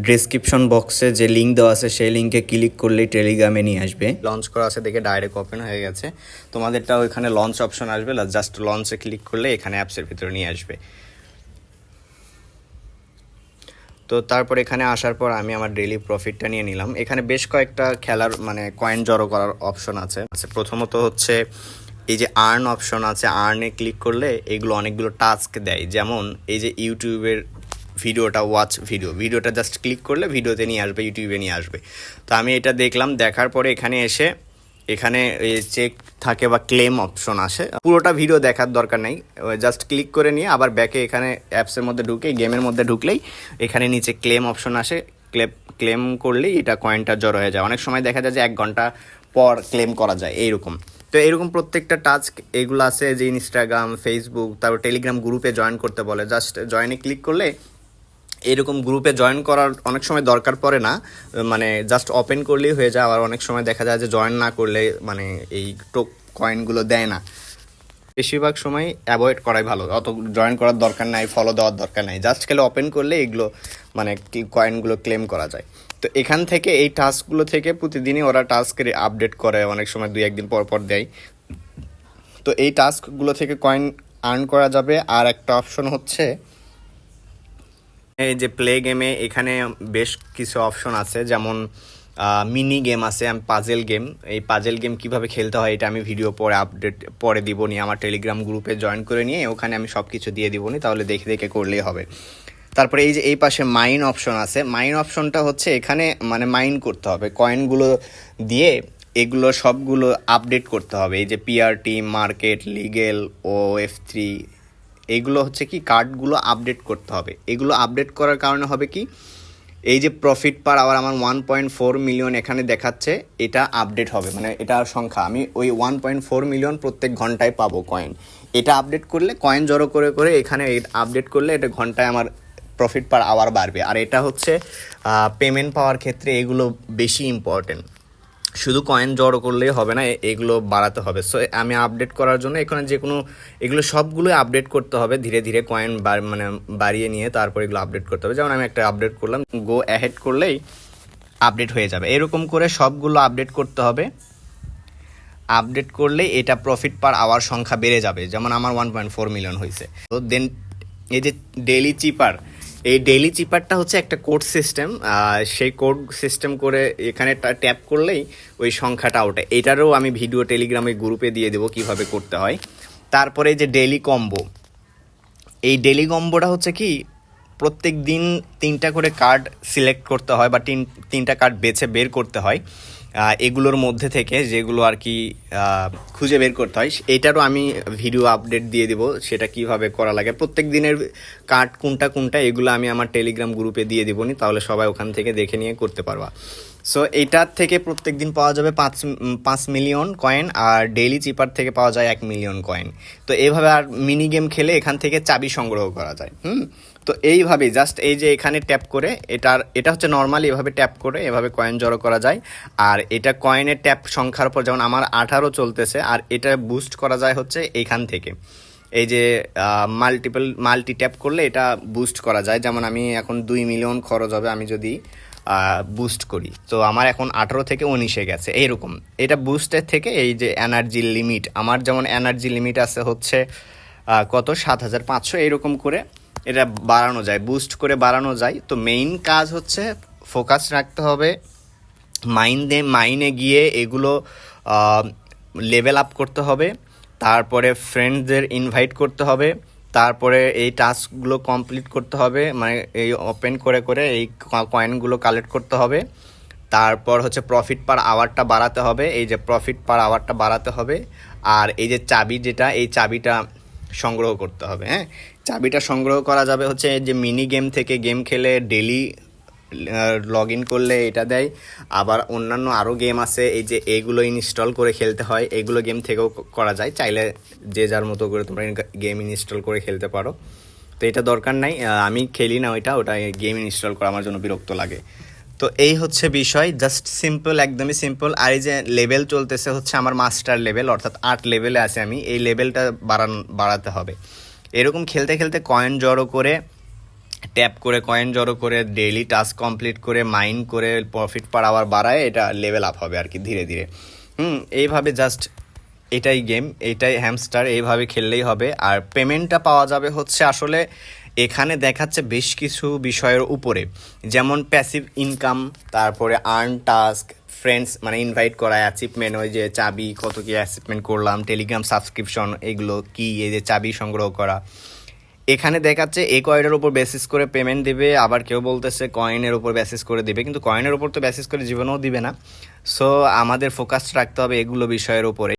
Description বক্সে যে link দেওয়া আছে সেই লিঙ্কে ক্লিক করলেই টেলিগ্রামে নিয়ে আসবে। লঞ্চ করা আছে দেখে ডাইরেক্ট ওপেন হয়ে গেছে। তোমাদেরটাও এখানে লঞ্চ অপশন আসবে, জাস্ট লঞ্চে ক্লিক করলে এখানে অ্যাপসের ভিতরে নিয়ে আসবে। তো তারপর এখানে আসার পর আমি আমার ডেইলি প্রফিটটা নিয়ে নিলাম। এখানে বেশ কয়েকটা খেলার কয়েন জড়ো করার অপশন আছে। প্রথমত হচ্ছে এই যে আর্ন অপশন আছে, আর্নে ক্লিক করলে এগুলো অনেকগুলো টাস্ক দেয়। যেমন এই যে ইউটিউবের ভিডিওটা ভিডিওটা জাস্ট ক্লিক করলে ভিডিওতে নিয়ে আসবে, ইউটিউবে নিয়ে আসবে। তো আমি এটা দেখলাম, দেখার পরে এখানে এসে এখানে চেক থাকে বা ক্লেম অপশন আসে। পুরোটা ভিডিও দেখার দরকার নেই, জাস্ট ক্লিক করে নিয়ে আবার ব্যাকে এখানে অ্যাপসের মধ্যে ঢুকে গেমের মধ্যে ঢুকলেই এখানে নিচে ক্লেম অপশন আসে। ক্লেম করলেই এটা কয়েনটা জড়ো হয়ে যায়। অনেক সময় দেখা যায় যে 1 ঘন্টা পর ক্লেম করা যায় এইরকম। তো এরকম প্রত্যেকটা টাস্ক এগুলো আছে যে ইনস্টাগ্রাম, ফেসবুক, তারপর টেলিগ্রাম গ্রুপে জয়েন করতে বলে। জাস্ট জয়েনে ক্লিক করলে এরকম গ্রুপে জয়েন করার অনেক সময় দরকার পড়ে না, জাস্ট ওপেন করলেই হয়ে যায়। আবার অনেক সময় দেখা যায় যে জয়েন না করলে এই কয়েনগুলো দেয় না। বেশিরভাগ সময় অ্যাভয়েড করাই ভালো, অত জয়েন করার দরকার নাই, ফলো দেওয়ার দরকার নাই। জাস্ট খেলে ওপেন করলে এগুলো কয়েনগুলো ক্লেম করা যায়। তো এখান থেকে এই টাস্কগুলো থেকে প্রতিদিনই ওরা টাস্ক আপডেট করে, অনেক সময় 2-1 দিন পর পর দেয়। তো এই টাস্কগুলো থেকে কয়েন আর্ন করা যাবে। আর একটা অপশন হচ্ছে এই যে প্লে গেমে এখানে বেশ কিছু অপশন আছে, যেমন মিনি গেম আছে, পাজেল গেম। এই পাজেল গেম কীভাবে খেলতে হয় এটা আমি ভিডিও পরে দিব নি, আমার টেলিগ্রাম গ্রুপে জয়েন করে নিয়ে ওখানে আমি সব কিছু দিয়ে দিব নি, তাহলে দেখে দেখে করলেই হবে। তারপরে এই যে এই পাশে মাইন অপশন আছে। মাইন অপশনটা হচ্ছে এখানে মাইন করতে হবে কয়েনগুলো দিয়ে, এগুলো সবগুলো আপডেট করতে হবে। এই যে পিআরটি, মার্কেট, লিগেল ও F3, এইগুলো হচ্ছে কি কার্ডগুলো আপডেট করতে হবে। এগুলো আপডেট করার কারণে হবে কি, এই যে প্রফিট পার আওয়ার আমার 1.4 মিলিয়ন এখানে দেখাচ্ছে, এটা আপডেট হবে। এটার সংখ্যা আমি ওই 1.4 মিলিয়ন প্রত্যেক ঘন্টায় পাবো কয়েন। এটা আপডেট করলে কয়েন জড়ো করে করে এখানে আপডেট করলে এটা ঘন্টায় আমার প্রফিট পার আওয়ার বাড়বে। আর এটা হচ্ছে পেমেন্ট পাওয়ার ক্ষেত্রে এগুলো বেশি ইম্পর্টেন্ট। শুধু কয়েন জড়ো করলেই হবে না, এগুলো বাড়াতে হবে। সো আমি আপডেট করার জন্য এখানে এগুলো সবগুলোই আপডেট করতে হবে ধীরে ধীরে, কয়েন বাড়িয়ে নিয়ে তারপর এগুলো আপডেট করতে হবে। যেমন আমি একটা আপডেট করলাম, গো অ্যাহেড করলেই আপডেট হয়ে যাবে। এরকম করে সবগুলো আপডেট করতে হবে। আপডেট করলে এটা প্রফিট পার আওয়ার সংখ্যা বেড়ে যাবে। যেমন আমার 1.4 মিলিয়ন হয়েছে। তো দেন এই যে ডেইলি চিপার, এই ডেইলি চিপারটা হচ্ছে একটা কোড সিস্টেম। সেই কোড সিস্টেম করে এখানে ট্যাপ করলেই ওই সংখ্যাটা ওঠে। এটারও আমি ভিডিও টেলিগ্রামে গ্রুপে দিয়ে দেবো কীভাবে করতে হয়। তারপরে যে ডেইলি কম্বো, এই ডেইলি কম্বোটা হচ্ছে কি প্রত্যেক দিন 3টা করে কার্ড সিলেক্ট করতে হয় বা 3টা কার্ড বের করতে হয় এগুলোর মধ্যে থেকে, যেগুলো আর কি খুঁজে বের করতে হয়। এটারও আমি ভিডিও আপডেট দিয়ে দেবো সেটা কিভাবে করা লাগে। প্রত্যেক দিনের কার্ড কোনটা এগুলো আমি আমার টেলিগ্রাম গ্রুপে দিয়ে দেবো নি, তাহলে সবাই ওখান থেকে দেখে নিয়ে করতে পারবা। সো এইটার থেকে প্রত্যেক দিন পাওয়া যাবে 5 মিলিয়ন কয়েন, আর ডেইলি চিপার থেকে পাওয়া যায় 1 মিলিয়ন কয়েন। তো এইভাবে আর মিনি গেম খেলে এখান থেকে চাবি সংগ্রহ করা যায়। তো এইভাবেই জাস্ট এই যে এখানে ট্যাপ করে এটা হচ্ছে নর্মালি এভাবে ট্যাপ করে এভাবে কয়েন জড়ো করা যায়। আর এটা কয়েনের ট্যাপ সংখ্যার উপর, যেমন আমার 18 চলতেছে, আর এটা বুস্ট করা যায় হচ্ছে এইখান থেকে। এই যে মাল্টি ট্যাপ করলে এটা বুস্ট করা যায়। যেমন আমি এখন 2 মিলিয়ন খরচ হবে আমি যদি বুস্ট করি, তো আমার এখন 18 থেকে 19-এ গেছে এইরকম। এটা বুস্টের থেকে এই যে এনার্জি লিমিট, আমার যেমন এনার্জি লিমিট আছে হচ্ছে কত 7500, এইরকম করে এটা বাড়ানো যায়, বুস্ট করে বাড়ানো যায়। তো মেইন কাজ হচ্ছে ফোকাস রাখতে হবে মাইনে গিয়ে এগুলো লেভেল আপ করতে হবে, তারপরে ফ্রেন্ডসদের ইনভাইট করতে হবে, তারপরে এই টাস্কগুলো কমপ্লিট করতে হবে, এই ওপেন করে করে এই কয়েনগুলো কালেক্ট করতে হবে। তারপর হচ্ছে প্রফিট পার আওয়ারটা বাড়াতে হবে, এই যে প্রফিট পার আওয়ারটা বাড়াতে হবে। আর এই যে চাবি, এই চাবিটা সংগ্রহ করতে হবে। চাবিটা সংগ্রহ করা যাবে হচ্ছে যে মিনি গেম থেকে, গেম খেলে ডেলি লগ ইন করলে এটা দেয়। আবার অন্যান্য আরও গেম আছে, এই যে এগুলো ইনস্টল করে খেলতে হয়, এগুলো গেম থেকেও করা যায়। চাইলে যে যার মতো করে তোমরা গেম ইনস্টল করে খেলতে পারো। তো এটা দরকার নাই, আমি খেলি না ওটা গেম ইনস্টল করা আমার জন্য বিরক্ত লাগে। তো এই হচ্ছে বিষয়, জাস্ট সিম্পল, একদমই সিম্পল। আর এই যে লেভেল চলতেছে হচ্ছে আমার মাস্টার লেভেল, অর্থাৎ 8 লেভেলে আছে আমি। এই লেভেলটা বাড়াতে হবে। এরকম খেলতে খেলতে কয়েন জড়ো করে ট্যাপ করে কয়েন জড়ো করে ডেইলি টাস্ক কমপ্লিট করে মাইন করে প্রফিট পার আওয়ার বাড়ায় এটা লেভেল আপ হবে আর কি ধীরে ধীরে। এইভাবে জাস্ট এটাই গেম, এটাই হ্যামস্টার, এইভাবে খেললেই হবে। আর পেমেন্টটা পাওয়া যাবে হচ্ছে আসলে এখানে দেখাচ্ছে বেশ কিছু বিষয়ের উপরে, যেমন প্যাসিভ ইনকাম, তারপরে আর্ন টাস্ক, ফ্রেন্ডস মানে ইনভাইট করা, অ্যাচিভমেন্ট, ওই যে চাবি কত কি অ্যাচিভমেন্ট করলাম, টেলিগ্রাম সাবস্ক্রিপশন, এগুলো কি, এই যে চাবি সংগ্রহ করা। এখানে দেখাচ্ছে এই কয়েনের উপর বেসিস করে পেমেন্ট দিবে, আবার কেউ বলতেছে কয়েনের উপর বেসিস করে দিবে, কিন্তু কয়েনের উপর তো বেসিস করে জীবনেও দিবে না। সো আমাদের ফোকাস রাখতে হবে এগুলো বিষয়ের উপরে।